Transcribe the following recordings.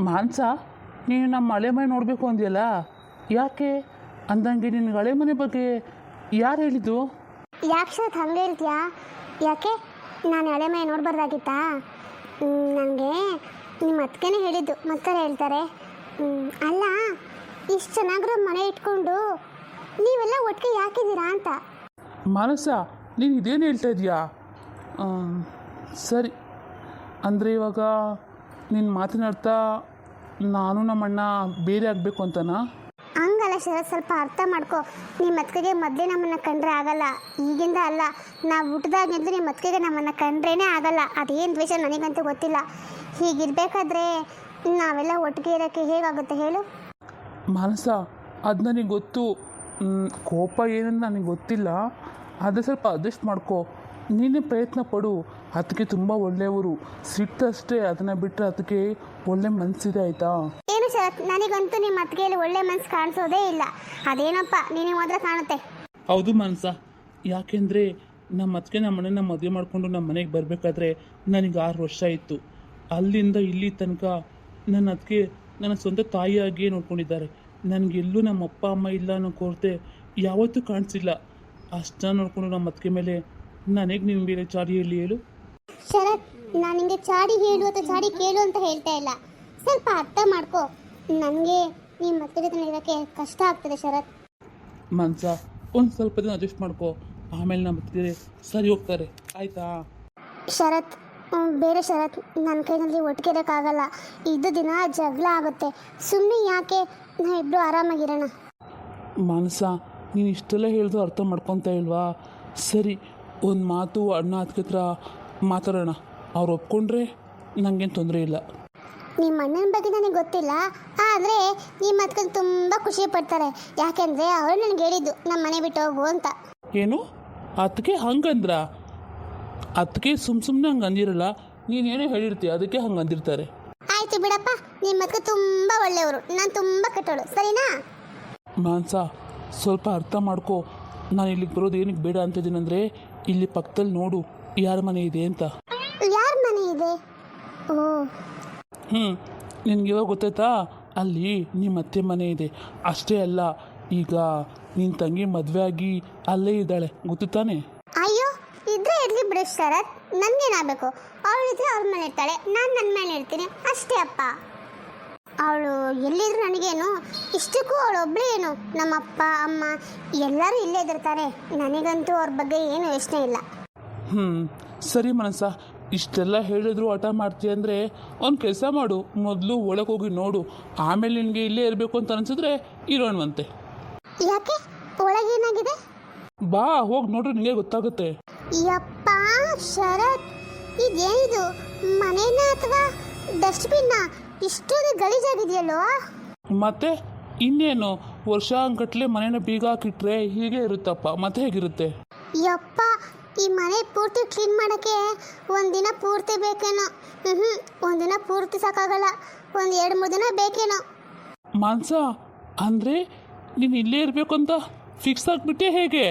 ಮಾನ್ಸ, ನೀನು ನಮ್ಮ ಹಳೆ ಮನೆ ನೋಡಬೇಕು ಅಂದ್ಯಲ್ಲ, ಯಾಕೆ ಅಂದಂಗೆ ನಿನ್ನ ಹಳೆ ಮನೆ ಬಗ್ಗೆ ಯಾರು ಹೇಳಿದ್ದು? ಯಾಕೆ ಸರ್ ಹಂಗೆ ಹೇಳ್ತೀಯಾ? ಯಾಕೆ ನಾನು ಹಳೆ ಮನೆ ನೋಡ್ಬಾರ್ದಾಗಿತ್ತಾ? ನನಗೆ ನಿಮ್ಮ ಅತ್ತಿಗೆನೇ ಹೇಳಿದ್ದು, ಮತ್ತೆ ಹೇಳ್ತಾರೆ. ಅಲ್ಲ, ಇಷ್ಟು ಚೆನ್ನಾಗಿರೋ ಮನೆ ಇಟ್ಕೊಂಡು ನೀವೆಲ್ಲ ಒಟ್ಟಿಗೆ ಯಾಕಿದ್ದೀರಾ ಅಂತ. ಮಾನಸ, ನೀನು ಇದೇನು ಹೇಳ್ತಾ ಇದೀಯಾ? ಸರಿ, ಅಂದರೆ ಇವಾಗ ನಿನ್ನ ಮಾತಿನ ಅರ್ಥ ನಾನು ನಮ್ಮಣ್ಣ ಬೇರೆ ಆಗಬೇಕು ಅಂತನಾ? ಹಂಗಲ್ಲ ಶರತ್, ಸ್ವಲ್ಪ ಅರ್ಥ ಮಾಡ್ಕೊ. ನಿಮ್ಮ ಅತ್ತಿಗೆಗೆ ಮೊದಲೇ ನಮ್ಮನ್ನು ಕಂಡ್ರೆ ಆಗಲ್ಲ, ಈಗಿಂದ ಅಲ್ಲ. ನಾವು ಹುಟ್ಟಿದಾಗಿಂದು ನಿಮ್ಮ ಅತ್ತಿಗೆಗೆ ನಮ್ಮನ್ನು ಕಂಡ್ರೇ ಆಗಲ್ಲ. ಅದೇನು ದ್ವೇಷ ನನಗಂತೂ ಗೊತ್ತಿಲ್ಲ. ಹೀಗಿರಬೇಕಾದ್ರೆ ನಾವೆಲ್ಲ ಒಟ್ಟಿಗೆ ಇರೋಕ್ಕೆ ಹೇಗಾಗುತ್ತೆ ಹೇಳು? ಮಾನಸ, ಅದು ನನಗೆ ಗೊತ್ತು. ಕೋಪ ಏನಂತ ನನಗೆ ಗೊತ್ತಿಲ್ಲ. ಅದೇ ಸ್ವಲ್ಪ ಅಡ್ಜಸ್ಟ್ ಮಾಡ್ಕೊ. ನೀನೇ ಪ್ರಯತ್ನ ಪಡು. ಅದಕ್ಕೆ ತುಂಬ ಒಳ್ಳೆಯವರು, ಸಿಟ್ಟಷ್ಟೇ. ಅದನ್ನು ಬಿಟ್ಟರೆ ಅದಕ್ಕೆ ಒಳ್ಳೆ ಮನಸ್ಸಿದೆ, ಆಯಿತಾ? ಏನು ಶರತ್, ನನಗಂತೂ ನಿಮ್ಮ ಅತ್ತಿಗೆಯಲ್ಲಿ ಒಳ್ಳೆ ಮನಸ್ಸು ಕಾಣಿಸೋದೇ ಇಲ್ಲ. ಅದೇನಪ್ಪ ನಿನಗೆ ಮಾತ್ರ ಕಾಣುತ್ತೆ. ಹೌದು ಮಾನಸ, ಯಾಕೆಂದರೆ ನಮ್ಮ ಅತ್ತಿಗೆ ನಮ್ಮ ಮನೆಯ ಮದುವೆ ಮಾಡಿಕೊಂಡು ನಮ್ಮ ಮನೆಗೆ ಬರಬೇಕಾದ್ರೆ ನನಗೆ 6 ವರ್ಷ ಇತ್ತು. ಅಲ್ಲಿಂದ ಇಲ್ಲಿ ತನಕ ನನ್ನ ಅತ್ತಿಗೆ ನನ್ನ ಸ್ವಂತ ತಾಯಿಯಾಗಿಯೇ ನೋಡ್ಕೊಂಡಿದ್ದಾರೆ. ನನಗೆಲ್ಲೂ ನಮ್ಮ ಅಪ್ಪ ಅಮ್ಮ ಇಲ್ಲ ಅನ್ನೋ ಕೊರತೆ ಯಾವತ್ತೂ ಕಾಣಿಸಿಲ್ಲ. ಅಷ್ಟನ್ನ ನೋಡಿಕೊಂಡು ನಮ್ಮ ಅತ್ತಿಗೆ ಮೇಲೆ ನನಗೆ ನಿಮ್ಮ ಬೇರೆ ಚಾಡಿ ಹೇಳು? ಶರತ್, ನಾನು ನಿಮಗೆ ಚಾಡಿ ಹೇಳು ಅಥವಾ ಚಾಡಿ ಕೇಳು ಅಂತ ಹೇಳ್ತಾ ಇಲ್ಲ. ಸ್ವಲ್ಪ ಅರ್ಥ ಮಾಡ್ಕೊ. ನನಗೆ ನಿಮ್ಮ ಅತ್ತಿಗೆ ಜೊತೆ ಇರೋಕ್ಕೆ ಕಷ್ಟ ಆಗ್ತದೆ ಶರತ್. ಮನ್ಸ, ಒಂದು ಸ್ವಲ್ಪ ದಿನ ಅಡ್ಜಸ್ಟ್ ಮಾಡ್ಕೊ. ಆಮೇಲೆ ನಮ್ಮ ಅತ್ತಿಗೆ ಸರಿ ಹೋಗ್ತಾರೆ, ಆಯಿತಾ? ಶರತ್, ಬೇರೆ ಶರತ್, ನನ್ನ ಕೈನಲ್ಲಿ ಒಟ್ಟಿಗೆ ಇರೋಕ್ಕಾಗಲ್ಲ. ಇದು ದಿನ ಜಗಳ ಆಗುತ್ತೆ. ಸುಮ್ಮನೆ ಯಾಕೆ, ನಾವಿಬ್ಬರು ಆರಾಮಾಗಿರೋಣ. ಮಾನಸ, ನೀನು ಇಷ್ಟೆಲ್ಲ ಹೇಳಿದ್ರು ಅರ್ಥ ಮಾಡ್ಕೊತಾ ಇಲ್ವಾ? ಸರಿ, ಒಂದು ಮಾತು ಅಣ್ಣ ಅತ್ತಿಗೆ ಹತ್ರ ಮಾತಾಡೋಣ. ಅವ್ರು ಒಪ್ಕೊಂಡ್ರೆ ನನಗೇನು ತೊಂದರೆ ಇಲ್ಲ. ನಿಮ್ಮ ಅಣ್ಣನ ಬಗ್ಗೆ ನನಗೆ ಗೊತ್ತಿಲ್ಲ, ಆದರೆ ನಿಮ್ಮ ಅತ್ತಿಗೆ ತುಂಬ ಖುಷಿ ಪಡ್ತಾರೆ. ಯಾಕೆಂದರೆ ಅವರು ನನಗೆ ಹೇಳಿದ್ದು ನಮ್ಮ ಮನೆ ಬಿಟ್ಟು ಹೋಗು ಅಂತ. ಏನು ಅದಕ್ಕೆ ಹಂಗಂದ್ರ? ಅದಕ್ಕೆ ಸುಮ್ಮನೆ ಹಂಗೆ ಅಂದಿರಲ್ಲ, ನೀನೇನೋ ಹೇಳಿರ್ತೀಯ, ಅದಕ್ಕೆ ಹಂಗೆ ಅಂದಿರ್ತಾರೆ. ಆಯಿತು ಬಿಡಪ್ಪ, ನಿಮ್ಮ ಅತ್ತಿಗೆ ತುಂಬ ಒಳ್ಳೆಯವರು, ನಾನು ತುಂಬ ಕೆಟ್ಟವಳು, ಸರಿನಾ? ಮಾನಸ, ಸ್ವಲ್ಪ ಅರ್ಥ ಮಾಡ್ಕೊ. ನಾನು ಇಲ್ಲಿಗೆ ಬರೋದು ಏನಕ್ಕೆ ಬೇಡ ಅಂತಿದ್ದೀನಂದರೆ, ಇಲ್ಲಿ ಪಕ್ಕದಲ್ಲಿ ನೋಡು ಯಾರ ಮನೆ ಇದೆ ಅಂತ. ಯಾರ ಮನೆ ಇದೆ? ಓ, ನಿನಗೆ ಇವಾಗ ಗೊತ್ತಾಯ್ತಾ? ಅಲ್ಲಿ ನಿಮ್ಮ ಅತ್ತೆ ಮನೆ ಇದೆ. ಅಷ್ಟೇ ಅಲ್ಲ, ಈಗ ನಿನ್ನ ತಂಗಿ ಮದುವೆ ಆಗಿ ಅಲ್ಲೇ ಇದ್ದಾಳೆ, ಗೊತ್ತು ತಾನೆ? ಅಯ್ಯೋ, ಇದ್ರೆ ಇರಲಿ ಬಿಡು ಶರತ್, ನನಗೇನಾಗಬೇಕು? ಅವಳಿದ್ರೆ ಅವ್ರ ಮನೆ ಇರ್ತಾಳೆ, ನಾನು ನನ್ನ ಮನೆ ಇರ್ತೀನಿ, ಅಷ್ಟೇ ಅಪ್ಪ. ಅವಳು ಎಲ್ಲಿದ್ರು ನನಗೇನು, ಇಷ್ಟಕ್ಕೂ ಅವಳೊಬ್ಬಳೇ ಏನು, ನಮ್ಮಪ್ಪ ಅಮ್ಮ ಎಲ್ಲರೂ ಇಲ್ಲೇ ಇದ್ದಿರ್ತಾರೆ. ನನಗಂತೂ ಅವ್ರ ಬಗ್ಗೆ ಏನು ಯೋಚನೆ ಇಲ್ಲ. ಸರಿ ಮನಸ್ಸ, ಇಷ್ಟೆಲ್ಲ ಹೇಳಿದ್ರು ಹಠ ಮಾಡ್ತೀಯ ಅಂದರೆ ಒಂದು ಕೆಲಸ ಮಾಡು, ಮೊದಲು ಒಳಗೆ ಹೋಗಿ ನೋಡು. ಆಮೇಲೆ ನಿನಗೆ ಇಲ್ಲೇ ಇರಬೇಕು ಅಂತ ಅನಿಸಿದ್ರೆ ಇರೋಣವಂತೆ. ಯಾಕೆ, ಒಳಗೇನಾಗಿದೆ? ಬಾ, ಹೋಗಿ ನೋಡ್ರಿ, ನಿಮಗೆ ಗೊತ್ತಾಗುತ್ತೆ. ಯಪ್ಪ ಶರತ್, ಇದೇನಿದು, ಮನೇನ ಅಥವಾ ಡಸ್ಟ್ಬಿನ್ನ? ಇಷ್ಟೊಂದು ಗಲೀಜಾಗಿದೆಯಲ್ಲೋ. ಮತ್ತೆ ಇನ್ನೇನು, ವರ್ಷಾಂಗಟ್ಲೆ ಮನೇನ ಬೀಗ ಹಾಕಿಟ್ರೆ ಹೀಗೆ ಇರುತ್ತಪ್ಪ, ಮತ್ತೆ ಹೇಗಿರುತ್ತೆ? ಯಪ್ಪ, ಈ ಮನೆ ಪೂರ್ತಿ ಕ್ಲೀನ್ ಮಾಡೋಕ್ಕೆ ಒಂದಿನ ಪೂರ್ತಿ ಬೇಕೇನೋ. ಒಂದಿನ ಪೂರ್ತಿ ಸಾಕಾಗಲ್ಲ, ಒಂದು 2-3 ದಿನ ಬೇಕೇನೋ. ಮಾನ್ಸ, ಅಂದರೆ ನೀನು ಇಲ್ಲೇ ಇರಬೇಕು ಅಂತ ಫಿಕ್ಸ್ ಆಗಿಬಿಟ್ಟೆ ಹೇಗೆ?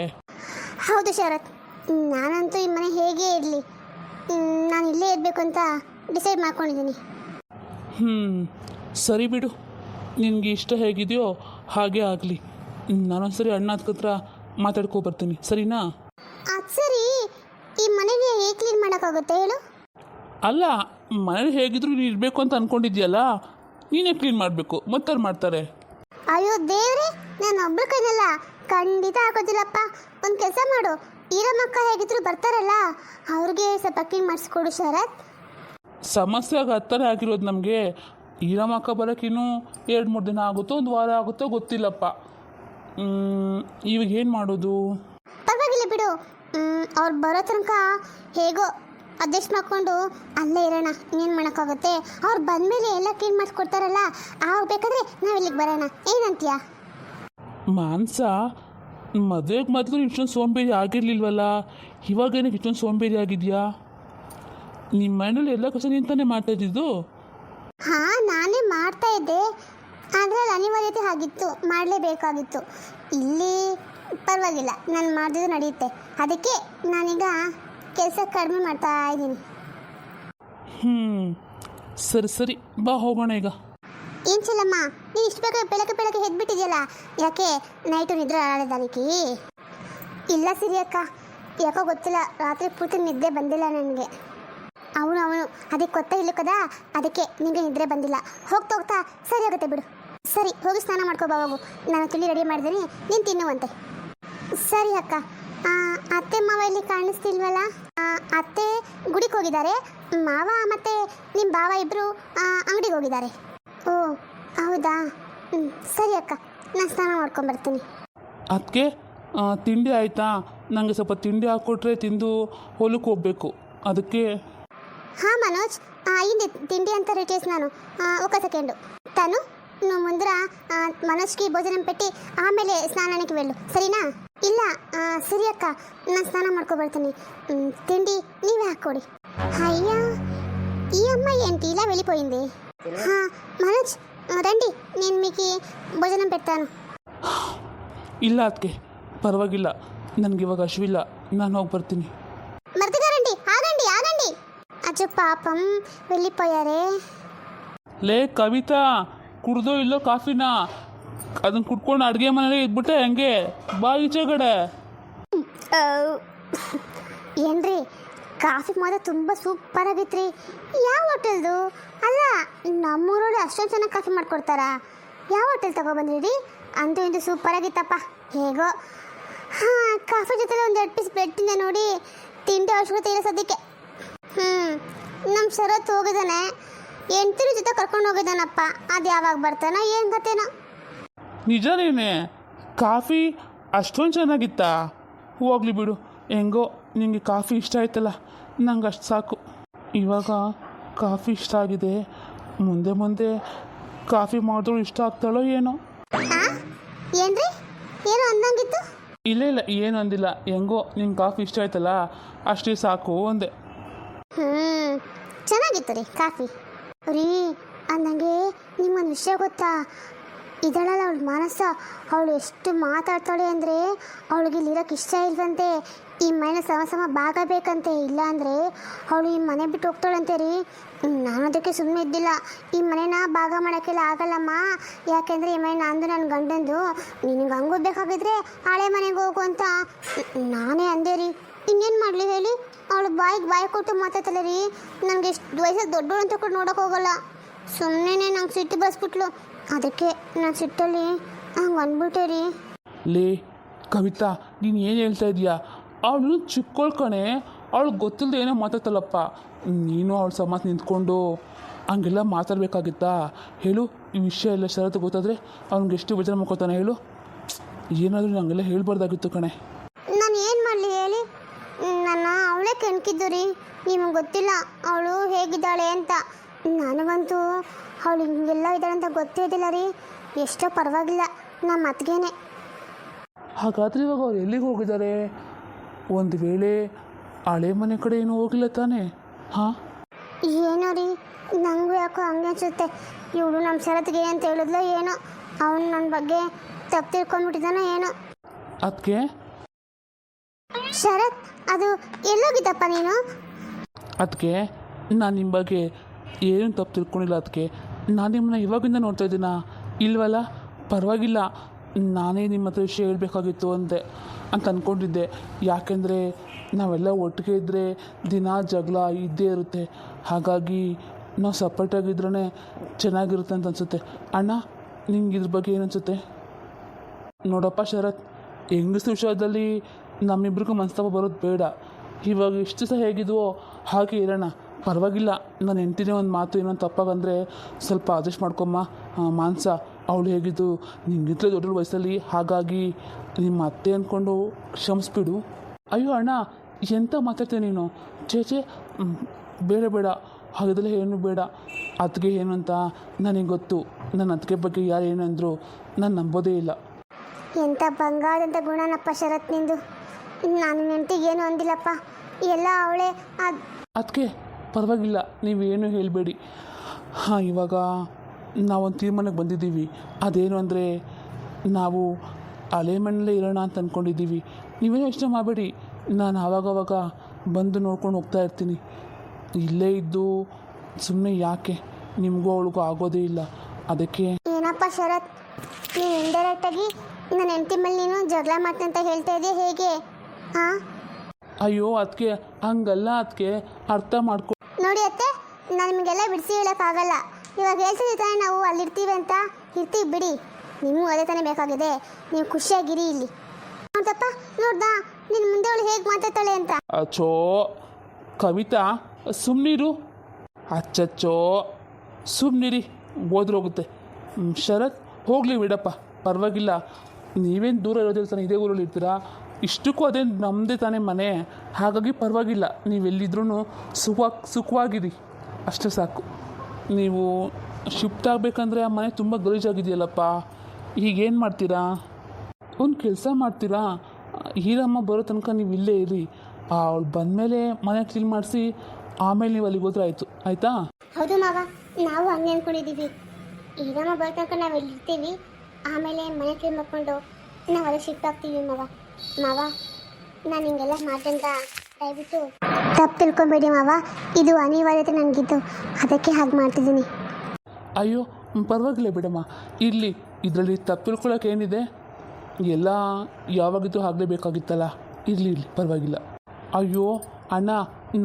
ಹೌದು ಶರತ್, ನಾನಂತೂ ಈ ಮನೆ ಹೇಗೆ ಇರಲಿ, ನಾನು ಇಲ್ಲೇ ಇರಬೇಕು ಅಂತ ಡಿಸೈಡ್ ಮಾಡ್ಕೊಂಡಿದ್ದೀನಿ. ಸರಿ ಬಿಡು, ನಿನಗೆ ಇಷ್ಟ ಹೇಗಿದೆಯೋ ಹಾಗೆ ಆಗಲಿ. ನಾನೊಂದ್ಸರಿ ಅಣ್ಣ ಹತ್ರ ಮಾತಾಡ್ಕೊಬರ್ತೀನಿ, ಸರಿನಾ? ಅದು ಸರಿ, ಈ ಮನೆಗೆ ಹೇಗೆ ಕ್ಲೀನ್ ಮಾಡೋಕ್ಕಾಗುತ್ತೆ ಹೇಳು? ಅಲ್ಲ, ಮನೇಲಿ ಹೇಗಿದ್ರು ನೀನು ಇರಬೇಕು ಅಂತ ಅಂದ್ಕೊಂಡಿದ್ಯಲ್ಲ, ನೀನೇ ಕ್ಲೀನ್ ಮಾಡಬೇಕು, ಮತ್ತವ್ರು ಮಾಡ್ತಾರೆ. ಅಯ್ಯೋ ದೇವ್ರೆ, ನಾನು ಒಬ್ರು ಕೈನಲ್ಲ, ಖಂಡಿತ ಆಗೋದಿಲ್ಲಪ್ಪ. ಒಂದು ಕೆಲಸ ಮಾಡು, ಇರೋ ಮಕ್ಕ ಹೇಗಿದ್ರು ಬರ್ತಾರಲ್ಲ, ಅವ್ರಿಗೆ ಸ್ವಲ್ಪ ಕ್ಲೀನ್ ಮಾಡಿಸ್ಕೊಡು ಶರತ್. ಸಮಸ್ಯೆಗೆ ಹತ್ತನೇ ಆಗಿರೋದು ನಮಗೆ. ಈರಮ್ಮಕ್ಕ ಬರೋಕ್ಕಿನ್ನೂ 2-3 ದಿನ ಆಗುತ್ತೋ, 1 ವಾರ ಆಗುತ್ತೋ ಗೊತ್ತಿಲ್ಲಪ್ಪ. ಇವಾಗ ಏನು ಮಾಡೋದು? ಪರವಾಗಿಲ್ಲ ಬಿಡು, ಅವ್ರು ಬರೋ ತನಕ ಹೇಗೋ ಅಡ್ಜಸ್ಟ್ ಮಾಡಿಕೊಂಡು ಅಲ್ಲೇ ಇರೋಣ. ಏನು ಮಾಡೋಕ್ಕಾಗುತ್ತೆ? ಅವ್ರು ಬಂದಮೇಲೆ ಎಲ್ಲ ಕ್ಲೀನ್ ಮಾಡಿಸ್ಕೊಡ್ತಾರಲ್ಲ, ಆವಾಗ ಬೇಕಾದರೆ ನಾವು ಇಲ್ಲಿಗೆ ಬರೋಣ, ಏನಂತೀಯ? ಮಾನ್ಸ, ಮದುವೆಗೆ ಮೊದಲು ಇಷ್ಟೊಂದು ಸೋಂಬೇರಿ ಆಗಿರಲಿಲ್ವಲ್ಲ, ಇವಾಗೇನಕ್ಕೆ ಇಷ್ಟೊಂದು ಸೋಂಬೇರಿ ಆಗಿದೆಯಾ? ನಿಮ್ಮ ಮನೇಲಿ ಎಲ್ಲ ಕೆಲಸ ನಿಂತಾನೆ ಮಾಡ್ತಾ ಇದ್ದಿದ್ದು? ಹಾಂ, ನಾನೇ ಮಾಡ್ತಾ ಇದ್ದೆ, ಆದರೆ ಅದು ಅನಿವಾರ್ಯತೆ ಆಗಿತ್ತು, ಮಾಡಲೇಬೇಕಾಗಿತ್ತು. ಇಲ್ಲಿ ಪರವಾಗಿಲ್ಲ, ನಾನು ಮಾಡಿದ್ರು ನಡೆಯುತ್ತೆ. ಅದಕ್ಕೆ ನಾನೀಗ ಕೆಲಸ ಕಡಿಮೆ ಮಾಡ್ತಾ ಇದ್ದೀನಿ. ಸರಿ ಸರಿ, ಬಾ ಹೋಗೋಣ ಈಗ. ಏನು ಚೆಲ್ಲಮ್ಮ, ನೀನು ಇಷ್ಟು ಬೇಗ ಬೆಳಗ್ಗೆ ಎದ್ಬಿಟ್ಟಿದೆಯಲ್ಲ, ಯಾಕೆ ನೈಟು ನಿದ್ರೆ ಆಡೋದಾಲಿಕಿ? ಇಲ್ಲ ಸಿರಿ ಅಕ್ಕ, ಯಾಕೋ ಗೊತ್ತಿಲ್ಲ, ರಾತ್ರಿ ಪೂರ್ತಿ ನಿದ್ದೆ ಬಂದಿಲ್ಲ ನನಗೆ. ಅವನು ಅದಕ್ಕೆ ಗೊತ್ತಾ ಇಲ್ಲ ಕದಾ, ಅದಕ್ಕೆ ನಿಮಗೆ ನಿದ್ರೆ ಬಂದಿಲ್ಲ. ಹೋಗ್ತಾ ಸರಿ ಆಗುತ್ತೆ ಬಿಡು. ಸರಿ, ಹೋಗಿ ಸ್ನಾನ ಮಾಡ್ಕೋ ಬಾ, ಹೋಗು. ನಾನು ತಿಂಡಿ ರೆಡಿ ಮಾಡಿದ್ದೀನಿ, ನೀನು ತಿನ್ನುವಂತೆ. ಸರಿ ಅಕ್ಕ. ಅತ್ತೆ ಮಾವ ಇಲ್ಲಿ ಕಾಣಿಸ್ತಿಲ್ವಲ್ಲ? ಅತ್ತೆ ಗುಡಿಗೆ ಹೋಗಿದ್ದಾರೆ, ಮಾವ ಮತ್ತು ನಿಮ್ಮ ಭಾವ ಇಬ್ಬರು ಅಂಗಡಿಗೆ ಹೋಗಿದ್ದಾರೆ. ಓ ಹೌದಾ, ಸರಿ ಅಕ್ಕ, ನಾನು ಸ್ನಾನ ಮಾಡ್ಕೊಂಬರ್ತೀನಿ. ಅದಕ್ಕೆ ತಿಂಡಿ ಆಯಿತಾ? ನನಗೆ ಸ್ವಲ್ಪ ತಿಂಡಿ ಹಾಕ್ಕೊಟ್ರೆ ತಿಂದು ಹೊಲಕ್ಕೆ ಹೋಗಬೇಕು, ಅದಕ್ಕೆ. ಹಾಂ ಮನೋಜ್, ಹಿಂದೆ ತಿಂಡಿ ಅಂತ ರಿಟೇಸ್ ನಾನು ఒక సెకండ్ తను నువ్వు ముందర మనోజ్కి భోజనం పెట్టి ఆಮೇಲೆ స్నానానికి వెళ్ళు, సరేనా? ಇಲ್ಲ ಸರಿ ಅಕ್ಕ, ನಾನು ಸ್ನಾನ ಮಾಡ್ಕೊಬರ್ತೀನಿ. తిండి ನೀವೇ ಹಾಕ್ಕೊಡಿ. అయ్యా, ఈ అమ్మాయి ఏంటి ఇలా వెళ్ళిపోయింది? మనోజ్ రండి, నేను మీకు భోజనం పెడతాను. ಇಲ್ಲ ಅದಕ್ಕೆ ಪರವಾಗಿಲ್ಲ, ನನಗೆ ಇವಾಗ ಹಸಿವಿಲ್ಲ, ನಾನು ಹೋಗಿ ಬರ್ತೀನಿ. మర్తిగా రండి, ఆగండి. అచ్చో పాపం, వెళ్ళిపోయారే. ಲೇ ಕವಿತಾ, ಕುಡ್ದೋ ಇಲ್ಲೋ ಕಾಫಿನ? ಅದನ್ನು ಕುಡ್ಕೊಂಡು ಅಡುಗೆ ಮನೇಲಿ ಇದ್ಬಿಟ್ಟೆ ಹೆಂಗೆ? ಬಾ ಈಚೆಗಡೆ. ಏನ್ರಿ, ಕಾಫಿ ಮಾತ್ರ ತುಂಬ ಸೂಪರ್ ಆಗೈತ್ರಿ. ಯಾವ ಹೋಟೆಲ್ದು? ಅಲ್ಲ, ನಮ್ಮೂರಲ್ಲಿ ಅಷ್ಟೊಂದು ಚೆನ್ನಾಗಿ ಕಾಫಿ ಮಾಡ್ಕೊಡ್ತಾರಾ? ಯಾವ ಹೋಟೆಲ್ ತಗೊಬಂದ್ರಿ? ಅಂತೂ ಇಂದು ಸೂಪರ್ ಆಗಿತ್ತಪ್ಪ. ಹೇಗೋ ಕಾಫಿ ಜೊತೆ ಒಂದು 2 ಪೀಸ್ ಬ್ರೆಡ್ ತಿಂದೆ ನೋಡಿ, ತಿಂಡಿ ಅವಶ್ಯಕತೆ ಇಲ್ಲ ಸದ್ಯಕ್ಕೆ. ನಮ್ಮ ಶರತ್ ಹೋಗಿದ್ದಾನೆ, ಹೆಂಡ್ತಿರ ಜೊತೆ ಕರ್ಕೊಂಡು ಹೋಗಿದ್ದಾನಪ್ಪ. ಅದು ಯಾವಾಗ ಬರ್ತಾನೋ ಏನು ಕತೆನೋ. ನಿಜನೇನೆ? ಕಾಫಿ ಅಷ್ಟೊಂದು ಚೆನ್ನಾಗಿತ್ತಾ? ಹೋಗ್ಲಿ ಬಿಡು, ಹೆಂಗೋ ನಿಮಗೆ ಕಾಫಿ ಇಷ್ಟ ಆಯ್ತಲ್ಲ, ನಂಗೆ ಅಷ್ಟು ಸಾಕು. ಇವಾಗ ಕಾಫಿ ಇಷ್ಟ ಆಗಿದೆ, ಮುಂದೆ ಕಾಫಿ ಮಾಡಿದ್ರು ಇಷ್ಟ ಆಗ್ತಾಳೋ ಏನೋ. ಏನ್ರಿ, ಏನು ಅಂದಂಗಿತ್ತು? ಇಲ್ಲ ಏನು ಅಂದಿಲ್ಲ, ಹೆಂಗೋ ನಿಂಗೆ ಕಾಫಿ ಇಷ್ಟ ಆಯ್ತಲ್ಲ, ಅಷ್ಟೇ ಸಾಕು ಅಂದೆ. ಚೆನ್ನಾಗಿತ್ತು ರೀ ಕಾಫಿ. ರೀ ಅಂದಂಗೆ ನಿಮ್ಮೊಂದು ವಿಷಯ ಗೊತ್ತಾ? ಇದಳಲ್ಲ ಅವಳು ಮಾನಸ, ಅವಳು ಎಷ್ಟು ಮಾತಾಡ್ತಾಳೆ ಅಂದರೆ ಅವಳಿಗೆ ಇಲ್ಲಿರೋಕ್ಕೆ ಇಷ್ಟ ಇಲ್ವಂತೆ. ಈ ಮನೆ ಸಮ ಭಾಗ ಬೇಕಂತೆ, ಇಲ್ಲ ಅಂದರೆ ಅವಳು ಈ ಮನೆ ಬಿಟ್ಟು ಹೋಗ್ತಾಳಂತೆ ರೀ. ನಾನು ಅದಕ್ಕೆ ಸುಮ್ಮನೆ ಇದ್ದಿಲ್ಲ. ಈ ಮನೆನ ಭಾಗ ಮಾಡೋಕ್ಕೆಲ್ಲ ಆಗಲ್ಲಮ್ಮ, ಯಾಕೆಂದರೆ ಈ ಮನೆ ನಂದು, ನನ್ನ ಗಂಡಂದು. ನಿನಗೆ ಹಂಗೂ ಬೇಕಾಗಿದ್ರೆ ಹಳೆ ಮನೆಗೆ ಹೋಗು ಅಂತ ನಾನೇ ಅಂದೆ ರೀ. ಇನ್ನೇನು ಮಾಡಲಿ ಹೇಳಿ, ಅವಳು ಬಾಯಿ ಕೊಟ್ಟು ಮಾತಾಡ್ತಾಳೆ ರೀ. ನನಗೆ ಎಷ್ಟು ವಯಸ್ಸಾಗಿ ದೊಡ್ಡವಳು ಅಂತ ಕೂಡ ನೋಡೋಕೆ ಹೋಗಲ್ಲ. ಸುಮ್ಮನೆ ನಂಗೆ ಸಿಟ್ಟು ಬಸ್ಬಿಟ್ಲು, ಅದಕ್ಕೆ ನಾನು ಸಿಟ್ಟಲ್ಲಿ ಹಂಗೆ ಅಂದ್ಬಿಟ್ಟೆ ರೀ. ಲೇ ಕವಿತಾ, ನೀನು ಏನು ಹೇಳ್ತಾ ಇದೀಯಾ? ಅವಳು ಚಿಕ್ಕೋಳ್ ಕಣೆ, ಅವಳು ಗೊತ್ತಿಲ್ಲದೆ ಏನೋ ಮಾತಾಡ್ತಲ್ಲಪ್ಪ. ನೀನು ಅವಳ ಸಮಾತ ನಿಂತ್ಕೊಂಡು ಹಂಗೆಲ್ಲ ಮಾತಾಡಬೇಕಾಗಿತ್ತಾ? ಹೇಳು, ಈ ವಿಷಯ ಎಲ್ಲ ಶರತ್ತು ಗೊತ್ತಾದರೆ ಅವ್ನಿಗೆ ಎಷ್ಟು ಬೇಜಾರು ಮಾಡ್ಕೊತಾನೆ ಹೇಳು. ಏನಾದರೂ ನಂಗೆಲ್ಲ ಹೇಳ್ಬಾರ್ದಾಗಿತ್ತು ಕಣೆ. ನಾನು ಏನು ಮಾಡಲಿ ಹೇಳಿ, ನನ್ನ ಅವಳೇ ಕೆಣ್ಕಿದ್ದು ರೀ. ನಿಮಗೆ ಗೊತ್ತಿಲ್ಲ ಅವಳು ಹೇಗಿದ್ದಾಳೆ ಅಂತ. ನನಗಂತೂ ಅವಳು ಹಿಂಗೆಲ್ಲ ಇದ್ದಾಳೆ ಅಂತ ಗೊತ್ತೇ ಇದ್ದಿಲ್ಲ ರೀ. ಎಷ್ಟೋ ಪರವಾಗಿಲ್ಲ, ನಮ್ಮ ಅತ್ತಿಗೆನೇ. ಹಾಗಾದರೆ ಇವಾಗ ಅವ್ರು ಎಲ್ಲಿಗೆ ಹೋಗಿದ್ದಾರೆ? ಒಂದು ವೇಳೆ ಹಳೆ ಮನೆ ಕಡೆ ಏನೂ ಹೋಗಿಲ್ಲ ತಾನೇ? ಹಾಂ, ಏನೋ ರೀ, ನನಗೂ ಯಾಕೋ ಹಂಗೆ ಅನಿಸುತ್ತೆ. ಇವಳು ನಮ್ಮ ಶರತ್ಗೆ ಅಂತ ಹೇಳಿದ್ಲೋ ಏನೋ, ಅವನು ನನ್ನ ಬಗ್ಗೆ ತಪ್ಪು ತಿಳ್ಕೊಂಡ್ಬಿಟ್ಟಿದ್ದಾನೋ ಏನೋ. ಅದಕ್ಕೆ ಶರತ್, ಅದು ಎಲ್ಲೋಗಿದ್ದಪ್ಪ ನೀನು? ಅದಕ್ಕೆ ನಾನು ನಿಮ್ಮ ಬಗ್ಗೆ ಏನು ತಪ್ಪು ತಿಳ್ಕೊಂಡಿಲ್ಲ. ಅದಕ್ಕೆ ನಾನು ನಿಮ್ಮನ್ನ ಇವಾಗಿಂದ ನೋಡ್ತಾ ಇದ್ದೀನಾ? ಇಲ್ವಲ್ಲ, ಪರವಾಗಿಲ್ಲ. ನಾನೇ ನಿಮ್ಮ ಹತ್ರ ವಿಷಯ ಹೇಳಬೇಕಾಗಿತ್ತು ಅಂತ ಅಂದ್ಕೊಂಡಿದ್ದೆ. ಯಾಕೆಂದರೆ ನಾವೆಲ್ಲ ಒಟ್ಟಿಗೆ ಇದ್ದರೆ ದಿನ ಜಗಳ ಇದ್ದೇ ಇರುತ್ತೆ. ಹಾಗಾಗಿ ನಾವು ಸಪ್ರೇಟಾಗಿದ್ರೇ ಚೆನ್ನಾಗಿರುತ್ತೆ ಅಂತ ಅನಿಸುತ್ತೆ. ಅಣ್ಣ, ನಿಂಗೆ ಇದ್ರ ಬಗ್ಗೆ ಏನು ಅನಿಸುತ್ತೆ? ನೋಡಪ್ಪ ಶರತ್, ಹೆಂಗಸ್ರ ವಿಷಯದಲ್ಲಿ ನಮ್ಮಿಬ್ರಿಗೂ ಮನಸ್ತಾಪ ಬರೋದು ಬೇಡ. ಇವಾಗ ಎಷ್ಟು ಸಹ ಹೇಗಿದ್ವೋ ಹಾಗೆ ಇರೋಣ, ಪರವಾಗಿಲ್ಲ. ನಾನು ಹೆಂಡ್ತಿನೇ ಒಂದು ಮಾತು ಏನೋ ತಪ್ಪಾಗಂದರೆ ಸ್ವಲ್ಪ ಅಡ್ಜಸ್ಟ್ ಮಾಡ್ಕೊಮ್ಮ ಮಾನಸ. ಅವಳು ಹೇಗಿದ್ದು ನಿಂಗಿಂತಲೇ ದೊಡ್ಡ ವಯಸ್ಸಲ್ಲಿ, ಹಾಗಾಗಿ ನಿಮ್ಮ ಅತ್ತೆ ಅಂದ್ಕೊಂಡು ಕ್ಷಮಿಸ್ಬಿಡು. ಅಯ್ಯೋ ಅಣ್ಣ, ಎಂತ ಮಾತಾಡ್ತೇನೆ ನೀನು? ಚೇಚೆ, ಬೇಡ, ಹಾಗಿದ್ರೆ ಏನು ಬೇಡ. ಅತ್ತಿಗೆ ಏನು ಅಂತ ನನಗೆ ಗೊತ್ತು. ನನ್ನ ಅತ್ತಿಗೆ ಬಗ್ಗೆ ಯಾರು ಏನು ಅಂದರು ನಾನು ನಂಬೋದೇ ಇಲ್ಲ. ಎಂಥ ಬಂಗಾರದಂಥ ಗುಣನಪ್ಪ ಶರತ್ ನಿಂದು. ನಾನು ನೆಂಟಿಗೆ ಏನು ಅಂದಿಲ್ಲಪ್ಪ, ಎಲ್ಲ ಅವಳೇ. ಅದಕ್ಕೆ ಪರವಾಗಿಲ್ಲ, ನೀವೇನು ಹೇಳಬೇಡಿ. ಹಾಂ, ಇವಾಗ ನಾವೊಂದು ತೀರ್ಮಾನಕ್ಕೆ ಬಂದಿದ್ದೀವಿ. ಅದೇನು ಅಂದರೆ, ನಾವು ಹಳೆ ಮನೆಯಲ್ಲೇ ಇರೋಣ ಅಂತ ಅಂದ್ಕೊಂಡಿದ್ದೀವಿ. ನೀವೇನೋ ಯೋಚನೆ ಮಾಡಬೇಡಿ, ನಾನು ಆವಾಗವಾಗ ಬಂದು ನೋಡ್ಕೊಂಡು ಹೋಗ್ತಾ ಇರ್ತೀನಿ. ಇಲ್ಲೇ ಇದ್ದು ಸುಮ್ಮನೆ ಯಾಕೆ, ನಿಮಗೂ ಅವಳಿಗೂ ಆಗೋದೇ ಇಲ್ಲ. ಅದಕ್ಕೆ. ಏನಪ್ಪ ಶರತ್, ನೀನು ಇಂಡೈರೆಕ್ಟಾಗಿ ನನ್ನ ಹೆಂಡತಿ ಮೇಲೆ ನೀನು ಜಗಳ ಮಾಡ್ತಂತ ಹೇಳ್ತಾ ಇದೆಯಾ ಹೇಗೆ? ಹಾಂ, ಅಯ್ಯೋ ಅದಕ್ಕೆ ಹಂಗಲ್ಲ, ಅದಕ್ಕೆ ಅರ್ಥ ಮಾಡ್ಕೊ. ನೋಡಿ ಅತ್ತೆ, ನಾನು ನಿಮಗೆಲ್ಲ ಬಿಡಿಸಿ ಹೇಳೋಕ್ಕಾಗಲ್ಲ. ಇವಾಗ ಹೇಳ್ತಿದ್ದೆ ತಾನೇ ನಾವು ಅಲ್ಲಿರ್ತೀವಿ ಅಂತ. ಇರ್ತೀವಿ ಬಿಡಿ, ನಿಮಗೂ ಅದೇ ತಾನೇ ಬೇಕಾಗಿದೆ. ನೀವು ಖುಷಿಯಾಗಿರಿ ಇಲ್ಲಿ. ಹೌದಪ್ಪ, ನೋಡ್ದಾ ನಿನ್ನ ಮುಂದೆ ಅವಳು ಹೇಗೆ ಮಾತಾಡ್ತಾಳೆ ಅಂತ. ಅಚ್ಚೋ ಕವಿತಾ, ಸುಮ್ಮನಿರು. ಅಚ್ಚಚ್ಚೋ ಸುಮ್ಮನಿರಿ, ಹೋದ್ರೋಗುತ್ತೆ. ಶರತ್ ಹೋಗಲಿ ಬಿಡಪ್ಪ, ಪರವಾಗಿಲ್ಲ. ನೀವೇನು ದೂರ ಇರೋದಿಲ್ಲ ತಾನೆ, ಇದೇ ಊರಲ್ಲಿ ಇರ್ತೀರಾ. ಇಷ್ಟಕ್ಕೂ ಅದೇ ನಮ್ಮದೇ ತಾನೇ ಮನೆ, ಹಾಗಾಗಿ ಪರವಾಗಿಲ್ಲ. ನೀವೆಲ್ಲಿದ್ರೂ ಸುಖವಾಗಿರಿ, ಅಷ್ಟೇ ಸಾಕು. ನೀವು ಶಿಫ್ಟ್ ಆಗಬೇಕಂದ್ರೆ ಆ ಮನೆ ತುಂಬ ಗಲೀಜಾಗಿದೆಯಲ್ಲಪ್ಪ. ಈಗೇನು ಮಾಡ್ತೀರಾ? ಒಂದು ಕೆಲಸ ಮಾಡ್ತೀರಾ, ಹೀರಮ್ಮ ಬರೋ ತನಕ ನೀವು ಇಲ್ಲೇ ಇರಿ. ಅವಳು ಬಂದಮೇಲೆ ಮನೆ ಕ್ಲೀನ್ ಮಾಡಿಸಿ ಆಮೇಲೆ ನೀವು ಅಲ್ಲಿಗೆ ಹೋದ್ರೆ ಆಯಿತು. ಆಯಿತಾ? ಹೌದು ಮಾವ, ನಾವು ಹಂಗೆ ಅಂದ್ಕೊಂಡಿದ್ದೀವಿ. ಈಗಮ್ಮ ಬರೋ ತನಕ ನಾವು ಇಲ್ಲಿರ್ತೀವಿ, ಆಮೇಲೆ ಮನೆ ಕ್ಲೀನ್ ಮಾಡ್ಕೊಂಡು ನಾವು ಅಲ್ಲಿ ಶಿಫ್ಟ್ ಆಗ್ತೀವಿ ಮಾವ. ಮಾವ, ನಾನು ಹಿಂಗೆಲ್ಲ ಮಾಡ್ದಂತ ದಯವಿಟ್ಟು ತಪ್ಪು ತಿಳ್ಕೊಬೇಡಿ ಮಾವ. ಇದು ಅನಿವಾರ್ಯತೆ ನನಗಿತ್ತು, ಅದಕ್ಕೆ ಹಾಗೆ ಮಾಡ್ತಿದ್ದೀನಿ. ಅಯ್ಯೋ ಪರವಾಗಿಲ್ಲ ಬಿಡಮ್ಮ, ಇರಲಿ. ಇದರಲ್ಲಿ ತಪ್ಪು ತಿಳ್ಕೊಳ್ಳೋಕೆ ಏನಿದೆ? ಎಲ್ಲ ಯಾವಾಗಿದ್ದು ಆಗಲೇಬೇಕಾಗಿತ್ತಲ್ಲ. ಇರಲಿ ಪರವಾಗಿಲ್ಲ. ಅಯ್ಯೋ ಅಣ್ಣ,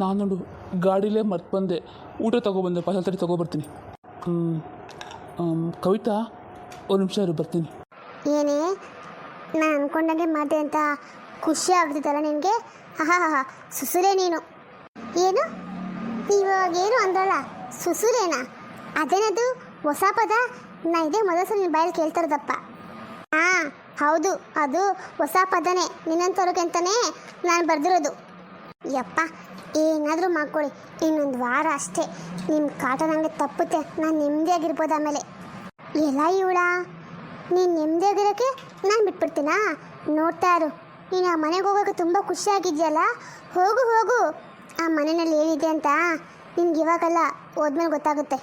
ನಾನು ನೋಡು ಗಾಡಿಲೇ ಮರ್ತು ಬಂದೆ. ಊಟ ತೊಗೊಬಂದೆ, ಪಾರ್ಸಲ್ ತೊಗೊಬರ್ತೀನಿ. ಕವಿತಾ, ಒಂದು ನಿಮಿಷ ಇರು, ಬರ್ತೀನಿ. ಏನೇ, ನಾನು ಅಂದ್ಕೊಂಡಂಗೆ ಮಾಡಿದೆ ಅಂತ ಖುಷಿ ಆಗ್ತಿದ್ದಲ್ಲ ನಿನಗೆ? ಹಾ, ಸುಸುರೇ ನೀನು. ಏನು ಇವಾಗೇನು ಅಂದ್ರಲ್ಲ, ಸುಸುರೇನಾ? ಅದೇನದು ಹೊಸ ಪದ? ನಾ ಇದೇ ಮೊದಲ ಸಲ ನಿನ್ನ ಬಾಯಲ್ಲಿ ಕೇಳ್ತಾ ಇರೋದಪ್ಪ. ಹಾಂ ಹೌದು, ಅದು ಹೊಸ ಪದನೇ. ನಿನ್ನಂಥವ್ರಿಗೆ ಅಂತಲೇ ನಾನು ಬರೆದಿರೋದು. ಯಪ್ಪ, ಏನಾದರೂ ಮಾಡ್ಕೊಳ್ಳಿ, ಇನ್ನೊಂದು ವಾರ ಅಷ್ಟೇ. ನಿಮ್ಮ ಕಾಟ ನನಗೆ ತಪ್ಪುತ್ತೆ, ನಾನು ನೆಮ್ಮದಿಯಾಗಿರ್ಬೋದು ಆಮೇಲೆ. ಎಲ್ಲ ಇವಳ, ನೀನು ನೆಮ್ಮದಿಯಾಗಿರೋಕ್ಕೆ ನಾನು ಬಿಟ್ಬಿಡ್ತೀನಾ? ನೋಡ್ತಾ ಇರು, ನೀನು ಆ ಮನೆಗೆ ಹೋಗೋಕೆ ತುಂಬ ಖುಷಿಯಾಗಿದೆಯಲ್ಲ. ಹೋಗು ಹೋಗು, ಆ ಮನೆಯಲ್ಲಿ ಏನಿದೆ ಅಂತ ನಿನ್ಗೆ ಇವಾಗಲ್ಲ, ಹೋದ್ಮೇಲೆ ಗೊತ್ತಾಗುತ್ತೆ.